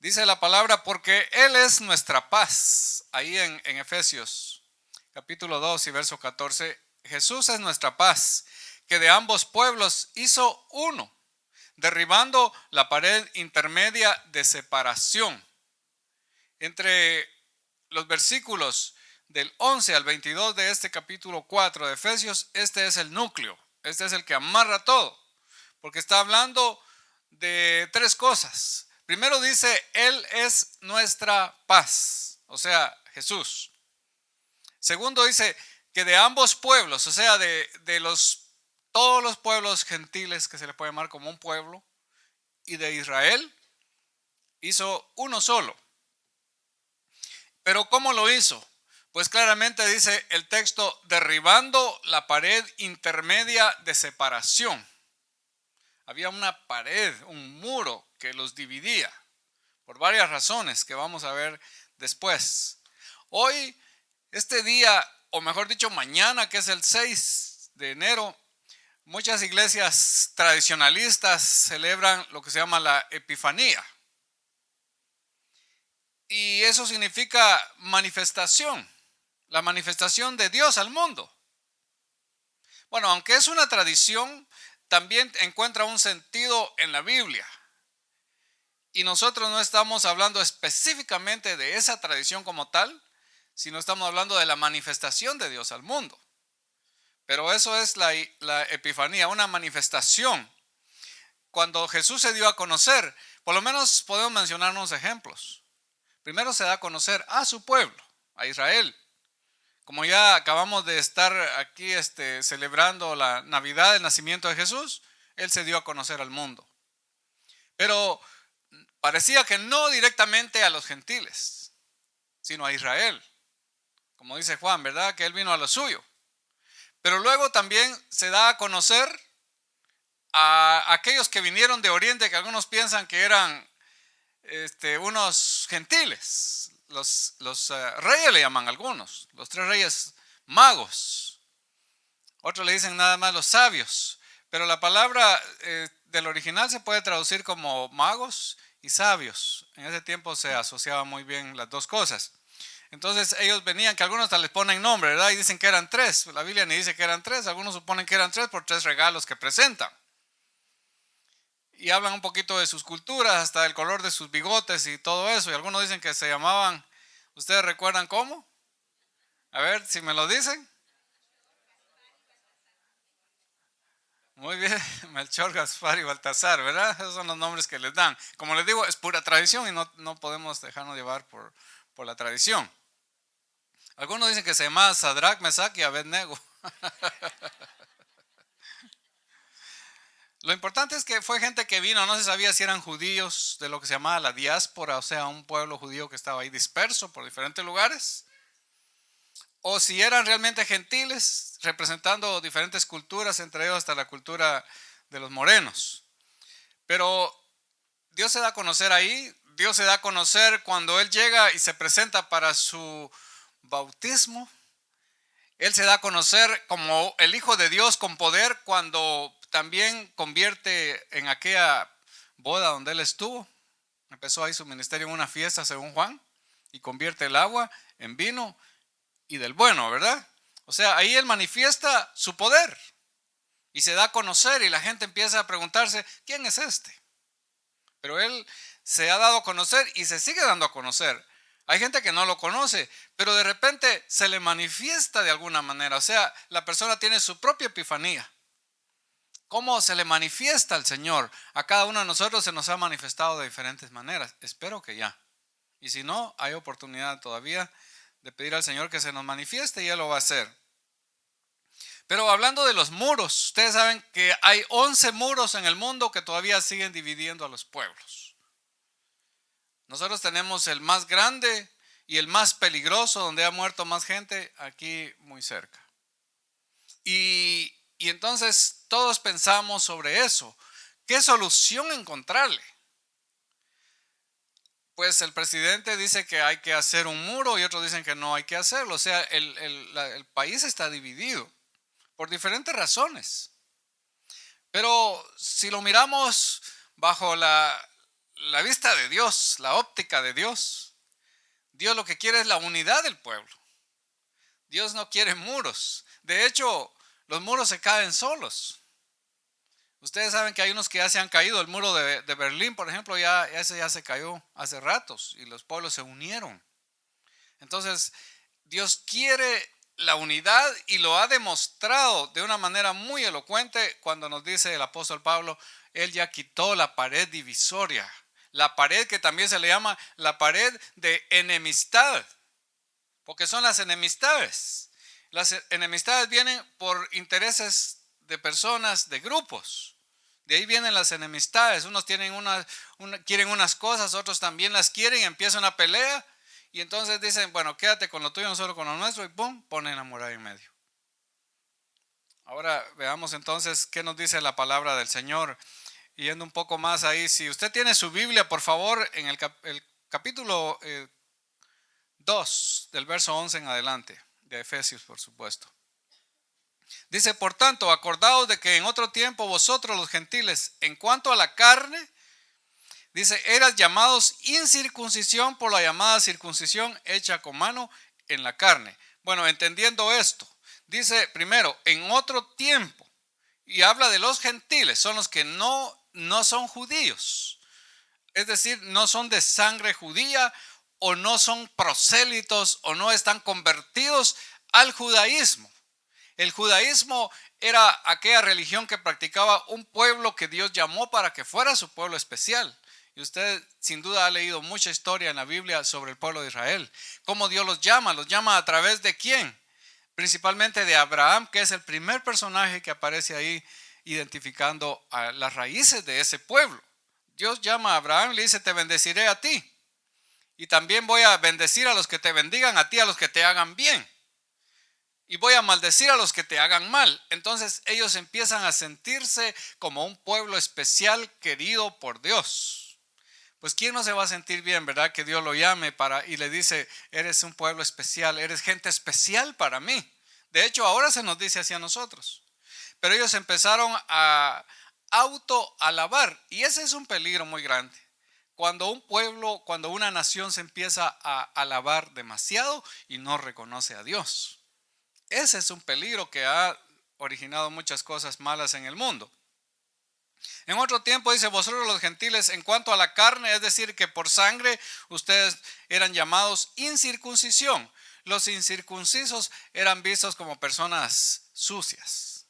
Dice la palabra, porque Él es nuestra paz. Ahí en Efesios capítulo 2 y verso 14, Jesús es nuestra paz, que de ambos pueblos hizo uno, derribando la pared intermedia de separación. Entre los versículos del 11 al 22 de este capítulo 4 de Efesios, este es el núcleo, este es el que amarra todo, porque está hablando de tres cosas. Primero dice, Él es nuestra paz, o sea, Jesús. Segundo dice que de ambos pueblos, o sea, de todos los pueblos gentiles que se le puede llamar como un pueblo, y de Israel, hizo uno solo. Pero ¿cómo lo hizo? Pues claramente dice el texto, derribando la pared intermedia de separación. Había una pared, un muro que los dividía por varias razones que vamos a ver después. Hoy, este día, o mejor dicho mañana, que es el 6 de enero, muchas iglesias tradicionalistas celebran lo que se llama la Epifanía. Y eso significa manifestación, la manifestación de Dios al mundo. Bueno, aunque es una tradición, también encuentra un sentido en la Biblia. Y nosotros no estamos hablando específicamente de esa tradición como tal, sino estamos hablando de la manifestación de Dios al mundo. Pero eso es la Epifanía, una manifestación. Cuando Jesús se dio a conocer, por lo menos podemos mencionar unos ejemplos. Primero se da a conocer a su pueblo, a Israel. Como ya acabamos de estar aquí celebrando la Navidad, el nacimiento de Jesús, Él se dio a conocer al mundo. Pero parecía que no directamente a los gentiles, sino a Israel. Como dice Juan, ¿verdad? Que Él vino a lo suyo. Pero luego también se da a conocer a aquellos que vinieron de Oriente, que algunos piensan que eran unos gentiles. Los reyes le llaman algunos, los tres reyes magos. Otros le dicen nada más los sabios. Pero la palabra del original se puede traducir como magos y sabios. En ese tiempo se asociaban muy bien las dos cosas. Entonces ellos venían, que algunos hasta les ponen nombre, ¿verdad? Y dicen que eran tres. La Biblia ni dice que eran tres, algunos suponen que eran tres por tres regalos que presentan. Y hablan un poquito de sus culturas, hasta del color de sus bigotes y todo eso. Y algunos dicen que se llamaban, ¿ustedes recuerdan cómo? A ver, si me lo dicen. Muy bien, Melchor, Gaspar y Baltasar, ¿verdad? Esos son los nombres que les dan. Como les digo, es pura tradición y no podemos dejarnos llevar por la tradición. Algunos dicen que se llamaba Sadrach, Mesach y Abednego. Lo importante es que fue gente que vino, no se sabía si eran judíos de lo que se llamaba la diáspora, o sea, un pueblo judío que estaba ahí disperso por diferentes lugares, o si eran realmente gentiles, representando diferentes culturas, entre ellos hasta la cultura de los morenos. Pero Dios se da a conocer ahí, Dios se da a conocer cuando Él llega y se presenta para su bautismo. Él se da a conocer como el Hijo de Dios con poder cuando también convierte en aquella boda donde Él estuvo. Empezó ahí su ministerio en una fiesta según Juan y convierte el agua en vino y del bueno, ¿verdad? O sea, ahí Él manifiesta su poder y se da a conocer y la gente empieza a preguntarse, ¿quién es este? Pero Él se ha dado a conocer y se sigue dando a conocer. Hay gente que no lo conoce, pero de repente se le manifiesta de alguna manera. O sea, la persona tiene su propia epifanía. ¿Cómo se le manifiesta al Señor? A cada uno de nosotros se nos ha manifestado de diferentes maneras. Espero que ya. Y si no, hay oportunidad todavía de pedir al Señor que se nos manifieste y Él lo va a hacer. Pero hablando de los muros, ustedes saben que hay 11 muros en el mundo que todavía siguen dividiendo a los pueblos. Nosotros tenemos el más grande y el más peligroso, donde ha muerto más gente, aquí muy cerca. Y entonces todos pensamos sobre eso. ¿Qué solución encontrarle? Pues el presidente dice que hay que hacer un muro y otros dicen que no hay que hacerlo. O sea, el país está dividido por diferentes razones. Pero si lo miramos bajo la la vista de Dios, la óptica de Dios. Dios lo que quiere es la unidad del pueblo. Dios no quiere muros. De hecho, los muros se caen solos. Ustedes saben que hay unos que ya se han caído. El muro de Berlín, por ejemplo, ese ya se cayó hace ratos y los pueblos se unieron. Entonces, Dios quiere la unidad y lo ha demostrado de una manera muy elocuente cuando nos dice el apóstol Pablo, Él ya quitó la pared divisoria, la pared que también se le llama la pared de enemistad, porque son las enemistades. Las enemistades vienen por intereses de personas, de grupos. De ahí vienen las enemistades. Unos tienen quieren unas cosas, otros también las quieren y empieza una pelea. Y entonces dicen, bueno, quédate con lo tuyo, no solo con lo nuestro, y ¡pum!, ponen la muralla en medio. Ahora veamos entonces qué nos dice la palabra del Señor. Yendo un poco más ahí, si usted tiene su Biblia, por favor, en el capítulo 2, del verso 11 en adelante, de Efesios, por supuesto. Dice, por tanto, acordaos de que en otro tiempo vosotros los gentiles, en cuanto a la carne, dice, eras llamados incircuncisión por la llamada circuncisión hecha con mano en la carne. Bueno, entendiendo esto, dice primero, en otro tiempo, y habla de los gentiles, son los que no son judíos. Es decir, no son de sangre judía o no son prosélitos o no están convertidos al judaísmo. El judaísmo era aquella religión que practicaba un pueblo que Dios llamó para que fuera su pueblo especial. Y usted sin duda ha leído mucha historia en la Biblia sobre el pueblo de Israel. ¿Cómo Dios los llama a través de quién? Principalmente de Abraham, que es el primer personaje que aparece ahí identificando a las raíces de ese pueblo. Dios llama a Abraham y le dice, te bendeciré a ti. Y también voy a bendecir a los que te bendigan, a ti, a los que te hagan bien. Y voy a maldecir a los que te hagan mal. Entonces ellos empiezan a sentirse como un pueblo especial querido por Dios. Pues ¿quién no se va a sentir bien, verdad? Que Dios lo llame y le dice, eres un pueblo especial, eres gente especial para mí. De hecho, ahora se nos dice así a nosotros. Pero ellos empezaron a autoalabar. Y ese es un peligro muy grande. Cuando un pueblo, cuando una nación se empieza a alabar demasiado y no reconoce a Dios. Ese es un peligro que ha originado muchas cosas malas en el mundo. En otro tiempo dice, vosotros los gentiles, en cuanto a la carne, es decir, que por sangre ustedes eran llamados incircuncisión. Los incircuncisos eran vistos como personas sucias,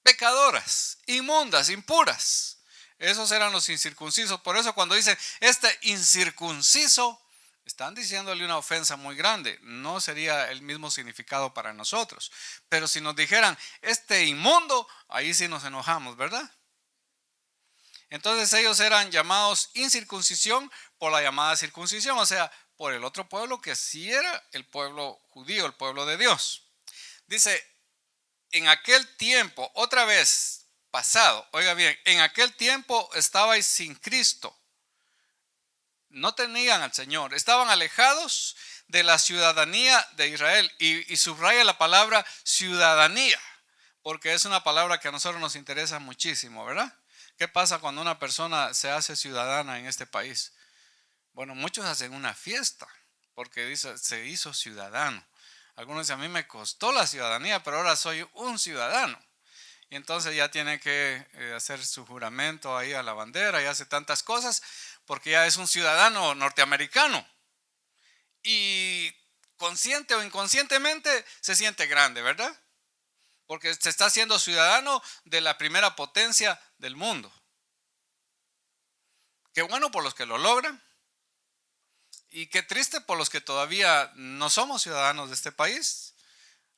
pecadoras, inmundas, impuras. Esos eran los incircuncisos. Por eso cuando dicen este incircunciso, están diciéndole una ofensa muy grande. No sería el mismo significado para nosotros. Pero si nos dijeran este inmundo, ahí sí nos enojamos, ¿verdad? Entonces ellos eran llamados incircuncisión por la llamada circuncisión, o sea, por el otro pueblo que sí era el pueblo judío, el pueblo de Dios. Dice, en aquel tiempo, otra vez pasado, oiga bien, en aquel tiempo estabais sin Cristo. No tenían al Señor, estaban alejados de la ciudadanía de Israel. Y subraya la palabra ciudadanía, porque es una palabra que a nosotros nos interesa muchísimo, ¿verdad? ¿Qué pasa cuando una persona se hace ciudadana en este país? Bueno, muchos hacen una fiesta porque dice, se hizo ciudadano. Algunos dicen, a mí me costó la ciudadanía, pero ahora soy un ciudadano. Y entonces ya tiene que hacer su juramento ahí a la bandera y hace tantas cosas porque ya es un ciudadano norteamericano. Y consciente o inconscientemente se siente grande, ¿verdad? Porque se está haciendo ciudadano de la primera potencia del mundo. Qué bueno por los que lo logran. Y qué triste por los que todavía no somos ciudadanos de este país.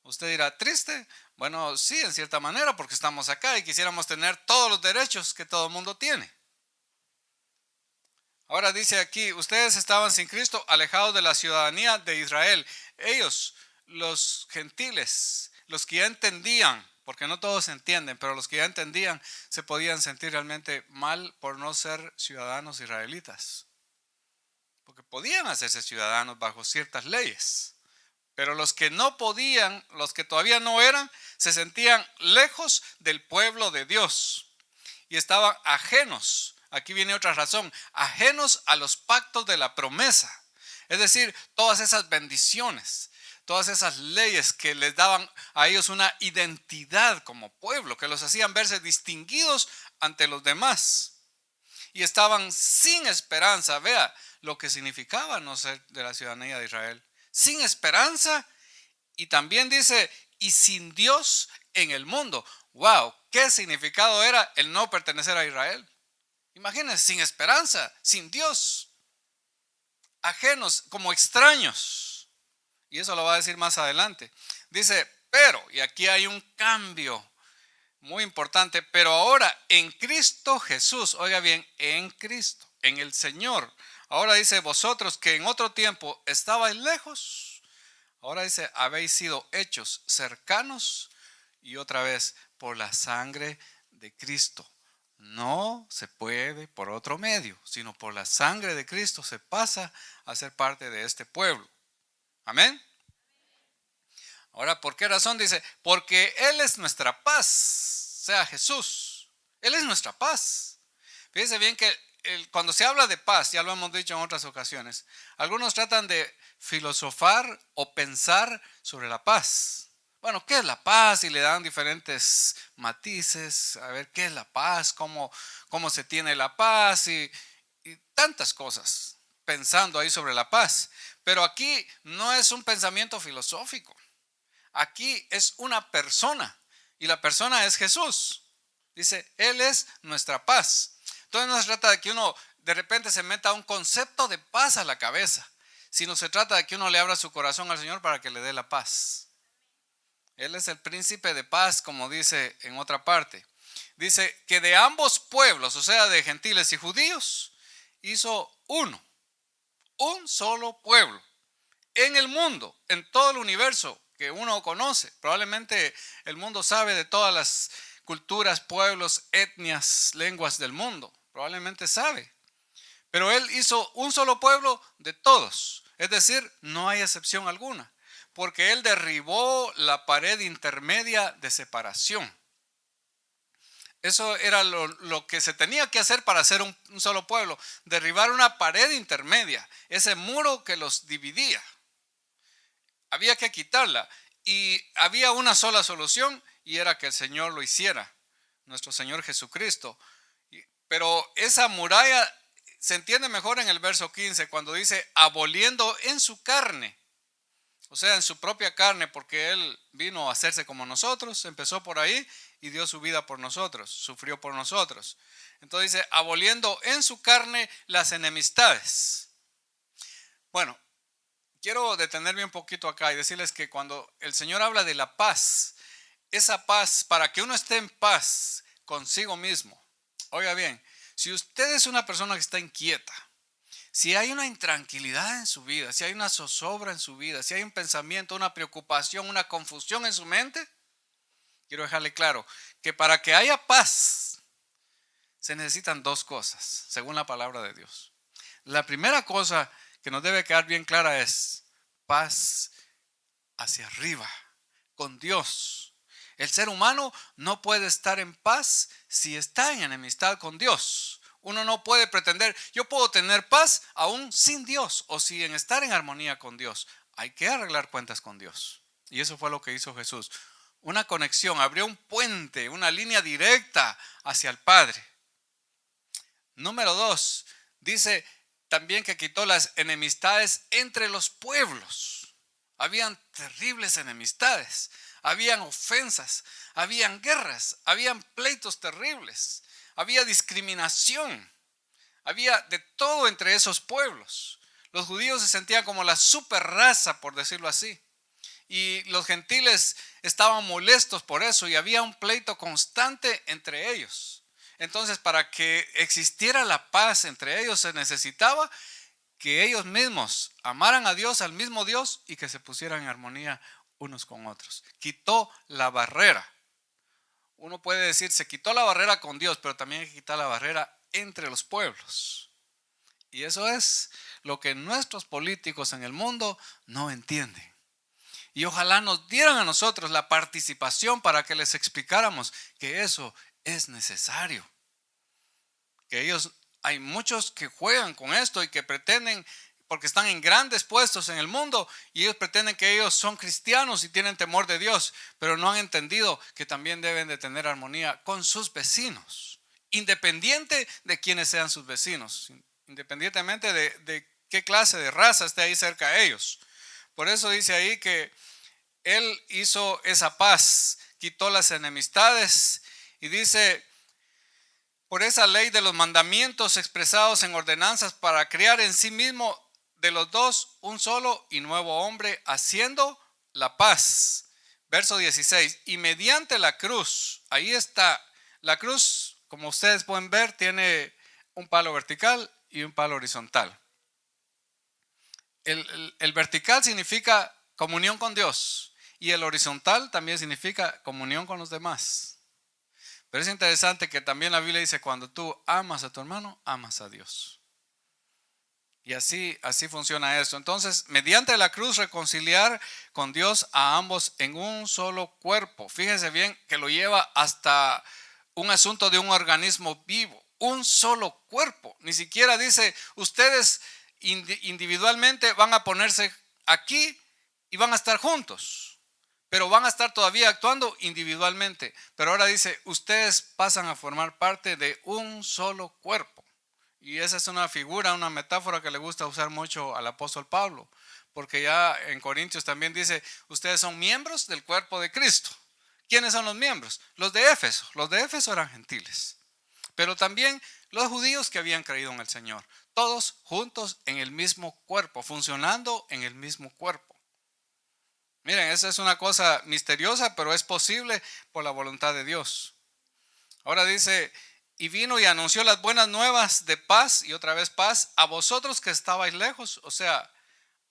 Usted dirá, ¿triste? Bueno, sí, en cierta manera, porque estamos acá y quisiéramos tener todos los derechos que todo el mundo tiene. Ahora dice aquí, ustedes estaban sin Cristo, alejados de la ciudadanía de Israel. Ellos, los gentiles, los que ya entendían, porque no todos entienden, pero los que ya entendían se podían sentir realmente mal por no ser ciudadanos israelitas. Porque podían hacerse ciudadanos bajo ciertas leyes. Pero los que no podían, los que todavía no eran, se sentían lejos del pueblo de Dios. Y estaban ajenos aquí viene otra razón, ajenos a los pactos de la promesa. Es decir, todas esas bendiciones, todas esas leyes que les daban a ellos una identidad como pueblo, que los hacían verse distinguidos ante los demás. Y estaban sin esperanza. Vea lo que significaba no ser de la ciudadanía de Israel. Sin esperanza, y también dice, y sin Dios en el mundo. Wow, ¿qué significado era el no pertenecer a Israel? Imagínense, sin esperanza, sin Dios, ajenos, como extraños. Y eso lo va a decir más adelante. Dice, pero, y aquí hay un cambio muy importante, pero ahora en Cristo Jesús, oiga bien, en Cristo, en el Señor. Ahora dice, vosotros que en otro tiempo estabais lejos, ahora dice, habéis sido hechos cercanos, y otra vez, por la sangre de Cristo. No se puede por otro medio, sino por la sangre de Cristo se pasa a ser parte de este pueblo. Amén. Ahora, ¿por qué razón? Dice, porque Él es nuestra paz, sea Jesús. Él es nuestra paz. Fíjense bien que cuando se habla de paz, ya lo hemos dicho en otras ocasiones, algunos tratan de filosofar o pensar sobre la paz. Bueno, ¿qué es la paz? Y le dan diferentes matices, a ver qué es la paz, cómo se tiene la paz y tantas cosas pensando ahí sobre la paz. Pero aquí no es un pensamiento filosófico. Aquí es una persona y la persona es Jesús. Dice, Él es nuestra paz. Entonces no se trata de que uno de repente se meta un concepto de paz a la cabeza, sino se trata de que uno le abra su corazón al Señor para que le dé la paz. Él es el príncipe de paz, como dice en otra parte. Dice que de ambos pueblos, o sea, de gentiles y judíos, hizo uno, un solo pueblo. En el mundo, en todo el universo que uno conoce, probablemente el mundo sabe de todas las culturas, pueblos, etnias, lenguas del mundo, probablemente sabe. Pero Él hizo un solo pueblo de todos, es decir, no hay excepción alguna, porque Él derribó la pared intermedia de separación. Eso era lo que se tenía que hacer para hacer un solo pueblo, derribar una pared intermedia, ese muro que los dividía. Había que quitarla y había una sola solución y era que el Señor lo hiciera, nuestro Señor Jesucristo. Pero esa muralla se entiende mejor en el verso 15 cuando dice aboliendo en su carne, o sea, en su propia carne, porque Él vino a hacerse como nosotros, empezó por ahí y dio su vida por nosotros, sufrió por nosotros. Entonces dice aboliendo en su carne las enemistades. Bueno, quiero detenerme un poquito acá y decirles que cuando el Señor habla de la paz, esa paz, para que uno esté en paz consigo mismo. Oiga bien, si usted es una persona que está inquieta, si hay una intranquilidad en su vida, si hay una zozobra en su vida, si hay un pensamiento, una preocupación, una confusión en su mente, quiero dejarle claro que para que haya paz se necesitan dos cosas, según la palabra de Dios. La primera cosa que nos debe quedar bien clara es paz hacia arriba, con Dios. El ser humano no puede estar en paz si está en enemistad con Dios. Uno no puede pretender, yo puedo tener paz aún sin Dios o sin estar en armonía con Dios. Hay que arreglar cuentas con Dios. Y eso fue lo que hizo Jesús. Una conexión, abrió un puente, una línea directa hacia el Padre. Número 2, dice también que quitó las enemistades entre los pueblos. Habían terribles enemistades, habían ofensas, habían guerras, habían pleitos terribles, había discriminación, había de todo entre esos pueblos. Los judíos se sentían como la super raza, por decirlo así, y los gentiles estaban molestos por eso y había un pleito constante entre ellos. Entonces, para que existiera la paz entre ellos se necesitaba que ellos mismos amaran a Dios, al mismo Dios, y que se pusieran en armonía unos con otros. Quitó la barrera. Uno puede decir, se quitó la barrera con Dios, pero también hay que quitar la barrera entre los pueblos. Y eso es lo que nuestros políticos en el mundo no entienden. Y ojalá nos dieran a nosotros la participación para que les explicáramos que eso es necesario. Que ellos hay muchos que juegan con esto y que pretenden, porque están en grandes puestos en el mundo, y ellos pretenden que ellos son cristianos y tienen temor de Dios, pero no han entendido que también deben de tener armonía con sus vecinos, independiente de quiénes sean sus vecinos, independientemente de qué clase de raza esté ahí cerca de ellos. Por eso dice ahí que Él hizo esa paz, quitó las enemistades y dice: por esa ley de los mandamientos expresados en ordenanzas, para crear en sí mismo de los dos un solo y nuevo hombre, haciendo la paz. Verso 16, y mediante la cruz, ahí está, la cruz, como ustedes pueden ver, tiene un palo vertical y un palo horizontal. El vertical significa comunión con Dios y el horizontal también significa comunión con los demás. Pero es interesante que también la Biblia dice: cuando tú amas a tu hermano, amas a Dios. Y así funciona esto. Entonces, mediante la cruz, reconciliar con Dios a ambos en un solo cuerpo. Fíjense bien que lo lleva hasta un asunto de un organismo vivo. Un solo cuerpo. Ni siquiera dice: ustedes individualmente van a ponerse aquí y van a estar juntos, pero van a estar todavía actuando individualmente. Pero ahora dice: ustedes pasan a formar parte de un solo cuerpo. Y esa es una figura, una metáfora que le gusta usar mucho al apóstol Pablo, porque ya en Corintios también dice: ustedes son miembros del cuerpo de Cristo. ¿Quiénes son los miembros? Los de Éfeso. Los de Éfeso eran gentiles, pero también los judíos que habían creído en el Señor. Todos juntos en el mismo cuerpo, funcionando en el mismo cuerpo. Miren, esa es una cosa misteriosa, pero es posible por la voluntad de Dios. Ahora dice: y vino y anunció las buenas nuevas de paz, y otra vez paz, a vosotros que estabais lejos, o sea,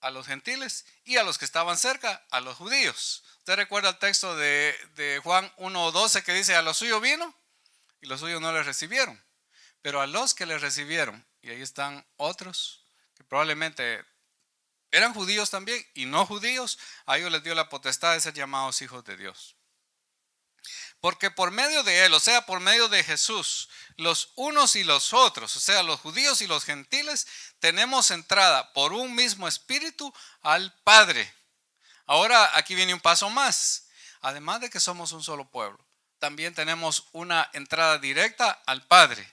a los gentiles, y a los que estaban cerca, a los judíos. ¿Usted recuerda el texto de Juan 1:12 que dice: a los suyos vino y los suyos no les recibieron? Pero a los que les recibieron, y ahí están otros que probablemente eran judíos también y no judíos, a ellos les dio la potestad de ser llamados hijos de Dios. Porque por medio de Él, o sea, por medio de Jesús, los unos y los otros, o sea, los judíos y los gentiles, tenemos entrada por un mismo espíritu al Padre. Ahora aquí viene un paso más. Además de que somos un solo pueblo, también tenemos una entrada directa al Padre.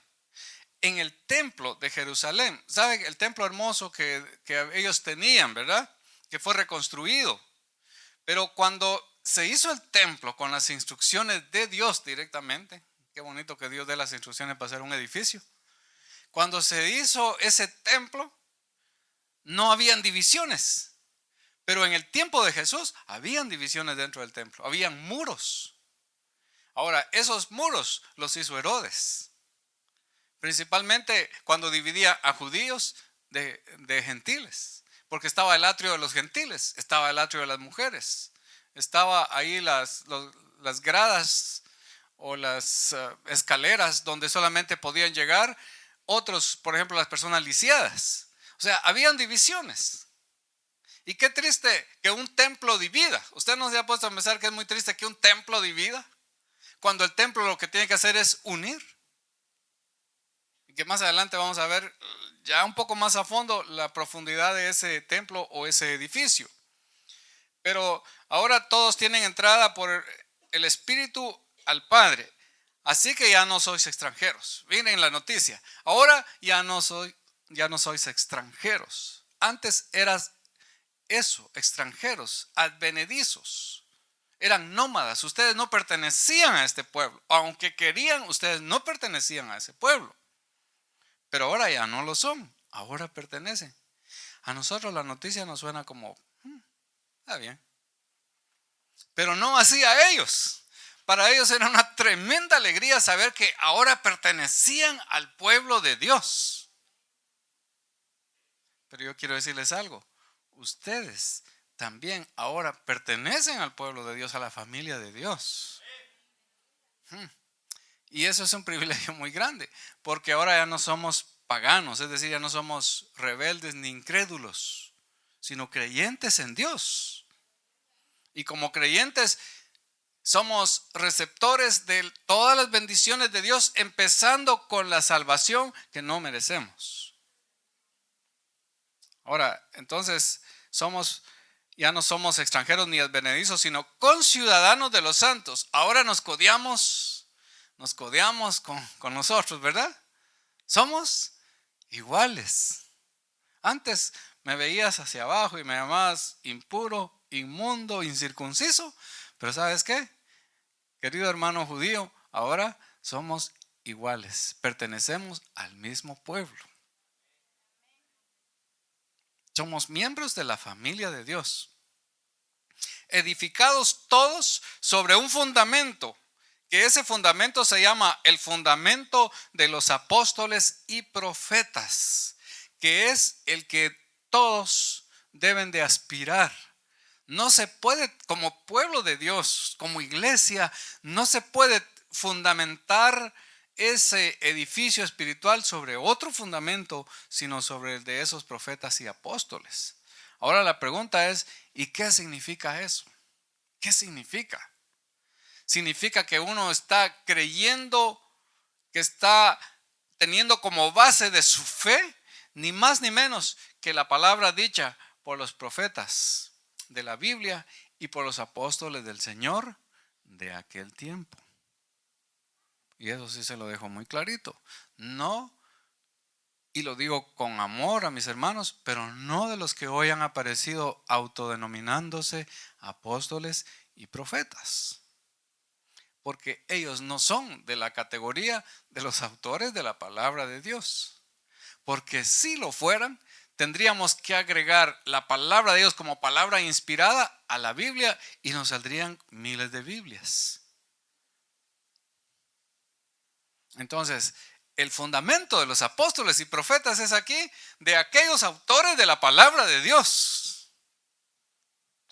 En el templo de Jerusalén, ¿saben? El templo hermoso que ellos tenían, ¿verdad? Que fue reconstruido. Pero cuando se hizo el templo con las instrucciones de Dios directamente, qué bonito que Dios dé las instrucciones para hacer un edificio. Cuando se hizo ese templo, no habían divisiones. Pero en el tiempo de Jesús, habían divisiones dentro del templo. Habían muros. Ahora, esos muros los hizo Herodes. Principalmente cuando dividía a judíos de gentiles, porque estaba el atrio de los gentiles, estaba el atrio de las mujeres, estaba ahí las gradas o las escaleras donde solamente podían llegar otros, por ejemplo, las personas lisiadas. O sea, habían divisiones. Y qué triste que un templo divida. ¿Usted no se ha puesto a pensar que es muy triste que un templo divida? Cuando el templo lo que tiene que hacer es unir. Y que más adelante vamos a ver ya un poco más a fondo la profundidad de ese templo o ese edificio. Pero ahora todos tienen entrada por el Espíritu al Padre. Así que ya no sois extranjeros. Miren la noticia. Ahora ya no sois extranjeros. Antes eras eso, extranjeros, advenedizos. Eran nómadas. Ustedes no pertenecían a este pueblo. Aunque querían, ustedes no pertenecían a ese pueblo. Pero ahora ya no lo son, ahora pertenecen. A nosotros la noticia nos suena como, está bien. Pero no así a ellos. Para ellos era una tremenda alegría saber que ahora pertenecían al pueblo de Dios. Pero yo quiero decirles algo. Ustedes también ahora pertenecen al pueblo de Dios, a la familia de Dios. Y eso es un privilegio muy grande, porque ahora ya no somos paganos, es decir, ya no somos rebeldes ni incrédulos, sino creyentes en Dios. Y como creyentes Somos receptores de todas las bendiciones de Dios, empezando con la salvación que no merecemos. Ahora, entonces, ya no somos extranjeros ni advenedizos, sino conciudadanos de los santos. Ahora nos codeamos con nosotros, ¿verdad? Somos iguales. Antes me veías hacia abajo y me llamabas impuro, inmundo, incircunciso. Pero ¿sabes qué? Querido hermano judío, ahora somos iguales. Pertenecemos al mismo pueblo. Somos miembros de la familia de Dios. Edificados todos sobre un fundamento, que ese fundamento se llama el fundamento de los apóstoles y profetas, que es el que todos deben de aspirar. No se puede, como pueblo de Dios, como iglesia, no se puede fundamentar ese edificio espiritual sobre otro fundamento, sino sobre el de esos profetas y apóstoles. Ahora la pregunta es, ¿y qué significa eso? ¿Qué significa? Significa que uno está creyendo, que está teniendo como base de su fe, ni más ni menos que la palabra dicha por los profetas de la Biblia y por los apóstoles del Señor de aquel tiempo. Y eso sí se lo dejo muy clarito. No, y lo digo con amor a mis hermanos, pero no de los que hoy han aparecido autodenominándose apóstoles y profetas. Porque ellos no son de la categoría de los autores de la palabra de Dios. Porque si lo fueran, tendríamos que agregar la palabra de Dios como palabra inspirada a la Biblia y nos saldrían miles de Biblias. Entonces, el fundamento de los apóstoles y profetas es aquí de aquellos autores de la palabra de Dios.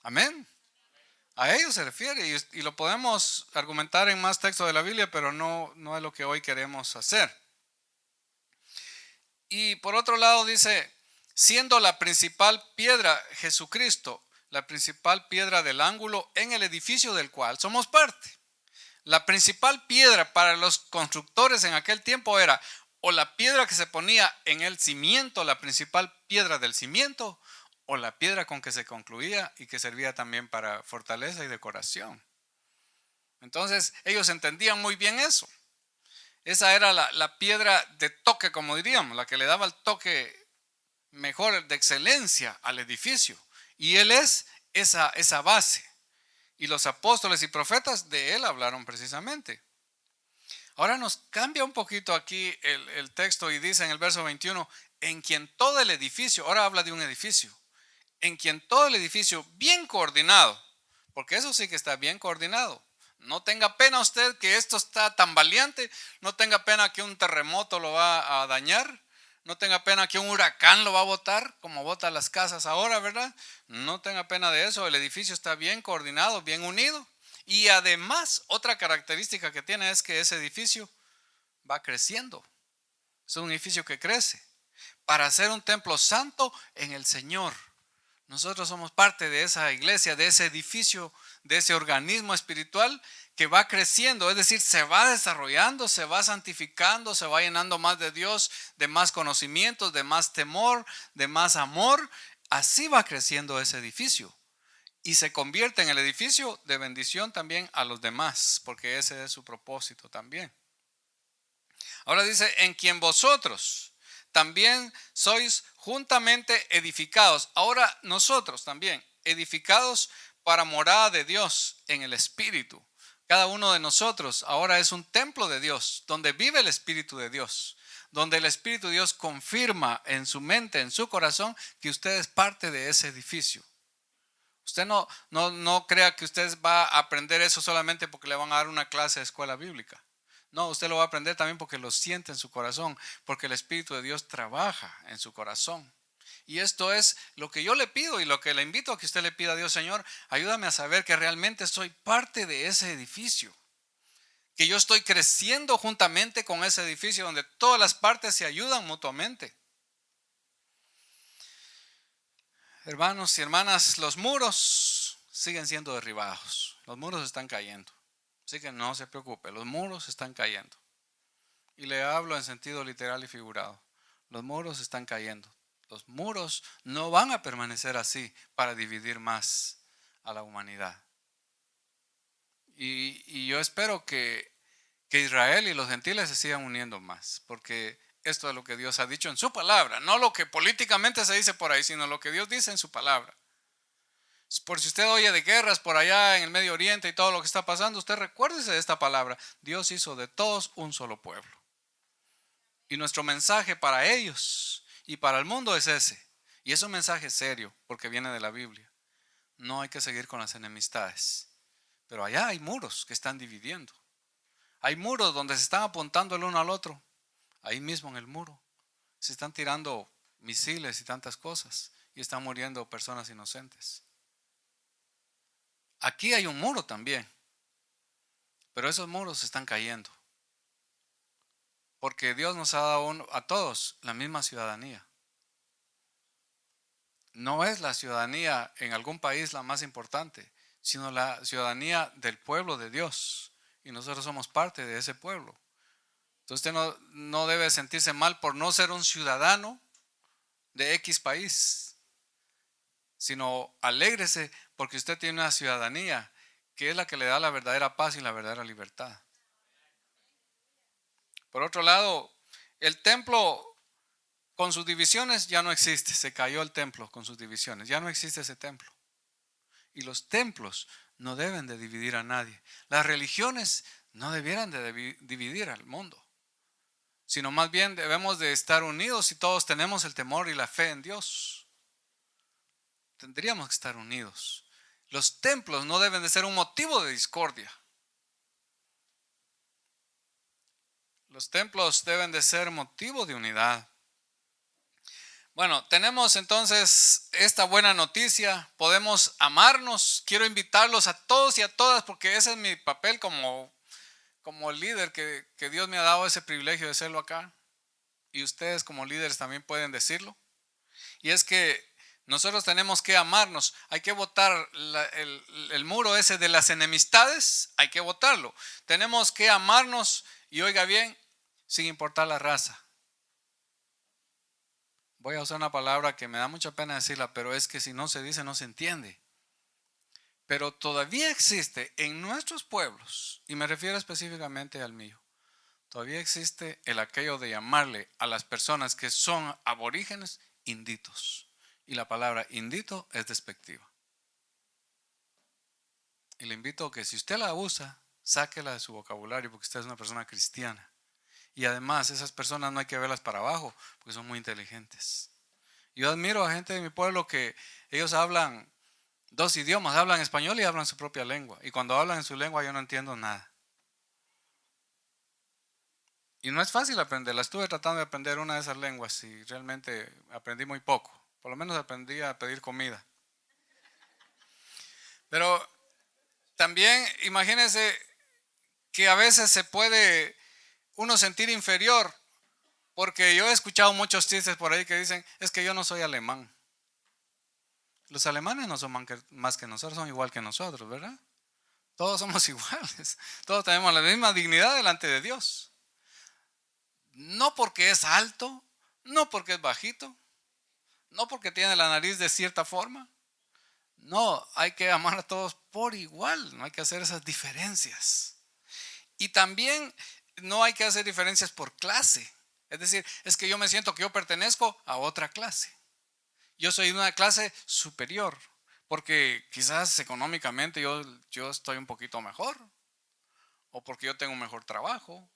Amén. A ellos se refiere y lo podemos argumentar en más textos de la Biblia, pero no es lo que hoy queremos hacer. Y por otro lado dice, siendo la principal piedra Jesucristo, la principal piedra del ángulo en el edificio del cual somos parte. La principal piedra para los constructores en aquel tiempo era o la piedra que se ponía en el cimiento, la principal piedra del cimiento, o la piedra con que se concluía y que servía también para fortaleza y decoración. Entonces ellos entendían muy bien eso. Esa era la piedra de toque, como diríamos, la que le daba el toque mejor, de excelencia al edificio. Y él es esa base. Y los apóstoles y profetas de él hablaron precisamente. Ahora nos cambia un poquito aquí el texto y dice en el verso 21, en quien todo el edificio, ahora habla de un edificio, en quien todo el edificio bien coordinado, porque eso sí que está bien coordinado. No tenga pena usted que esto está tan valiente, no tenga pena que un terremoto lo va a dañar, no tenga pena que un huracán lo va a botar, como bota las casas ahora, ¿verdad? No tenga pena de eso, el edificio está bien coordinado, bien unido. Y además, otra característica que tiene es que ese edificio va creciendo. Es un edificio que crece para ser un templo santo en el Señor. Nosotros somos parte de esa iglesia, de ese edificio, de ese organismo espiritual que va creciendo, es decir, se va desarrollando, se va santificando, se va llenando más de Dios, de más conocimientos, de más temor, de más amor. Así va creciendo ese edificio y se convierte en el edificio de bendición también a los demás, porque ese es su propósito también. Ahora dice, en quien vosotros también sois juntamente edificados. Ahora nosotros también, edificados para morada de Dios en el Espíritu. Cada uno de nosotros ahora es un templo de Dios, donde vive el Espíritu de Dios, donde el Espíritu de Dios confirma en su mente, en su corazón, que usted es parte de ese edificio. Usted no crea que usted va a aprender eso solamente porque le van a dar una clase de escuela bíblica. No, usted lo va a aprender también porque lo siente en su corazón, porque el Espíritu de Dios trabaja en su corazón. Y esto es lo que yo le pido y lo que le invito a que usted le pida a Dios: Señor, ayúdame a saber que realmente soy parte de ese edificio, que yo estoy creciendo juntamente con ese edificio donde todas las partes se ayudan mutuamente. Hermanos y hermanas, los muros siguen siendo derribados, los muros están cayendo. Así que no se preocupe, los muros están cayendo. Y le hablo en sentido literal y figurado. Los muros están cayendo. Los muros no van a permanecer así para dividir más a la humanidad. Y yo espero que Israel y los gentiles se sigan uniendo más, porque esto es lo que Dios ha dicho en su palabra, no lo que políticamente se dice por ahí, sino lo que Dios dice en su palabra. Por si usted oye de guerras por allá en el Medio Oriente y todo lo que está pasando, usted recuérdese de esta palabra. Dios hizo de todos un solo pueblo. Y nuestro mensaje para ellos y para el mundo es ese. Y es un mensaje serio porque viene de la Biblia. No hay que seguir con las enemistades. Pero allá hay muros que están dividiendo. Hay muros donde se están apuntando el uno al otro. Ahí mismo en el muro se están tirando misiles y tantas cosas. Y están muriendo personas inocentes. Aquí hay un muro también. Pero esos muros se están cayendo. Porque Dios nos ha dado a todos la misma ciudadanía. No es la ciudadanía en algún país la más importante, sino la ciudadanía del pueblo de Dios. Y nosotros somos parte de ese pueblo. Entonces usted no debe sentirse mal por no ser un ciudadano de X país, sino alégrese porque usted tiene una ciudadanía que es la que le da la verdadera paz y la verdadera libertad. Por otro lado, el templo con sus divisiones ya no existe. Se cayó el templo con sus divisiones. Ya no existe ese templo. Y los templos no deben de dividir a nadie. Las religiones no debieran de dividir al mundo, sino más bien debemos de estar unidos y todos tenemos el temor y la fe en Dios. Tendríamos que estar unidos. Los templos no deben de ser un motivo de discordia. Los templos deben de ser motivo de unidad. Bueno, tenemos entonces esta buena noticia, podemos amarnos. Quiero invitarlos a todos y a todas porque ese es mi papel como líder que Dios me ha dado ese privilegio de serlo acá. Y ustedes como líderes también pueden decirlo. Y es que nosotros tenemos que amarnos. Hay que botar el muro ese de las enemistades, hay que botarlo. Tenemos que amarnos y oiga bien, sin importar la raza. Voy a usar una palabra que me da mucha pena decirla, pero es que si no se dice no se entiende. Pero todavía existe en nuestros pueblos, y me refiero específicamente al mío, todavía existe el aquello de llamarle a las personas que son aborígenes inditos. Y la palabra indito es despectiva. Y le invito a que si usted la usa, sáquela de su vocabulario porque usted es una persona cristiana. Y además esas personas no hay que verlas para abajo porque son muy inteligentes. Yo admiro a gente de mi pueblo que ellos hablan 2 idiomas, hablan español y hablan su propia lengua. Y cuando hablan en su lengua yo no entiendo nada. Y no es fácil aprenderla. Estuve tratando de aprender una de esas lenguas y realmente aprendí muy poco. Por lo menos aprendí a pedir comida. Pero también imagínense que a veces se puede uno sentir inferior, porque yo he escuchado muchos chistes por ahí que dicen, es que yo no soy alemán. Los alemanes no son más que nosotros, son igual que nosotros, ¿verdad? Todos somos iguales, todos tenemos la misma dignidad delante de Dios. No porque es alto, no porque es bajito, no porque tiene la nariz de cierta forma. No, hay que amar a todos por igual, no hay que hacer esas diferencias. Y también no hay que hacer diferencias por clase. Es decir, es que yo me siento que yo pertenezco a otra clase. Yo soy de una clase superior, porque quizás económicamente yo estoy un poquito mejor, o porque yo tengo un mejor trabajo,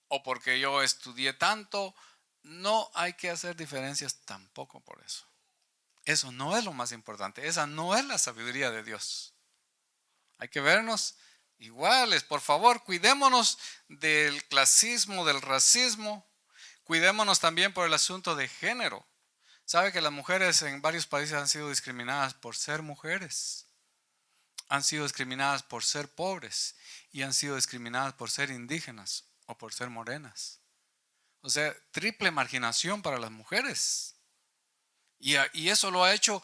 o porque yo estudié tanto. No hay que hacer diferencias tampoco por eso. Eso no es lo más importante. Esa no es la sabiduría de Dios. Hay que vernos iguales. Por favor, cuidémonos del clasismo, del racismo. Cuidémonos también por el asunto de género. Sabe que las mujeres en varios países han sido discriminadas por ser mujeres. Han sido discriminadas por ser pobres. Y han sido discriminadas por ser indígenas o por ser morenas. O sea, triple marginación para las mujeres. Y eso lo ha hecho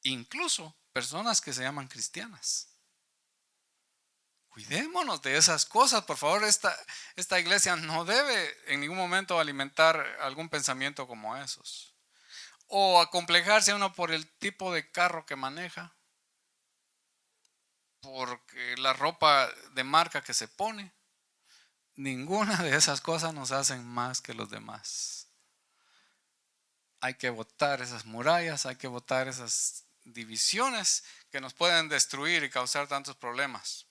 incluso personas que se llaman cristianas. Cuidémonos de esas cosas, por favor. Esta iglesia no debe en ningún momento alimentar algún pensamiento como esos. O acomplejarse uno por el tipo de carro que maneja, porque la ropa de marca que se pone. Ninguna de esas cosas nos hacen más que los demás. Hay que botar esas murallas, hay que botar esas divisiones que nos pueden destruir y causar tantos problemas.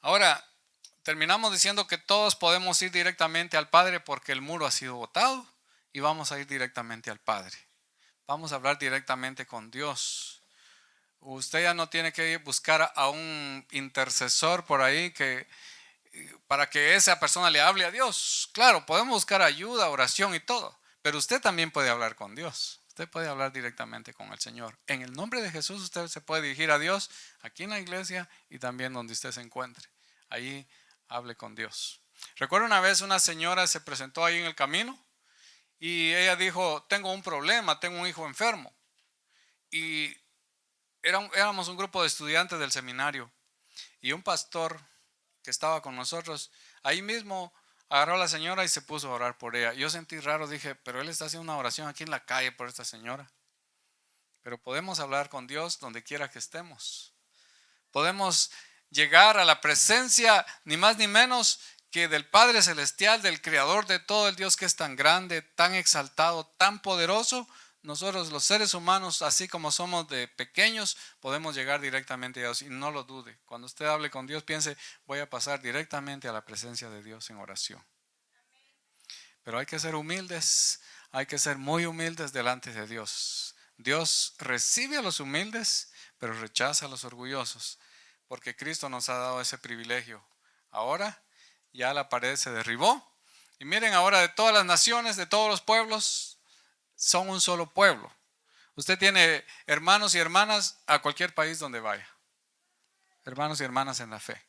Ahora, terminamos diciendo que todos podemos ir directamente al Padre porque el muro ha sido botado y vamos a ir directamente al Padre. Vamos a hablar directamente con Dios. Usted ya no tiene que buscar a un intercesor por ahí para que esa persona le hable a Dios. Claro, podemos buscar ayuda, oración y todo, pero usted también puede hablar con Dios. Usted puede hablar directamente con el Señor. En el nombre de Jesús usted se puede dirigir a Dios aquí en la iglesia y también donde usted se encuentre. Ahí hable con Dios. Recuerdo una vez una señora se presentó ahí en el camino y ella dijo, tengo un problema, tengo un hijo enfermo. Y éramos un grupo de estudiantes del seminario y un pastor que estaba con nosotros, ahí mismo agarró a la señora y se puso a orar por ella. Yo sentí raro, dije, pero él está haciendo una oración aquí en la calle por esta señora. Pero podemos hablar con Dios donde quiera que estemos. Podemos llegar a la presencia ni más ni menos que del Padre Celestial, del Creador de todo, el Dios que es tan grande, tan exaltado, tan poderoso. Nosotros los seres humanos, así como somos de pequeños, podemos llegar directamente a Dios y no lo dude. Cuando usted hable con Dios, piense, voy a pasar directamente a la presencia de Dios en oración. Pero hay que ser humildes, hay que ser muy humildes delante de Dios. Dios recibe a los humildes, pero rechaza a los orgullosos, porque Cristo nos ha dado ese privilegio. Ahora ya la pared se derribó y miren ahora de todas las naciones, de todos los pueblos, son un solo pueblo. Usted tiene hermanos y hermanas a cualquier país donde vaya. Hermanos y hermanas en la fe.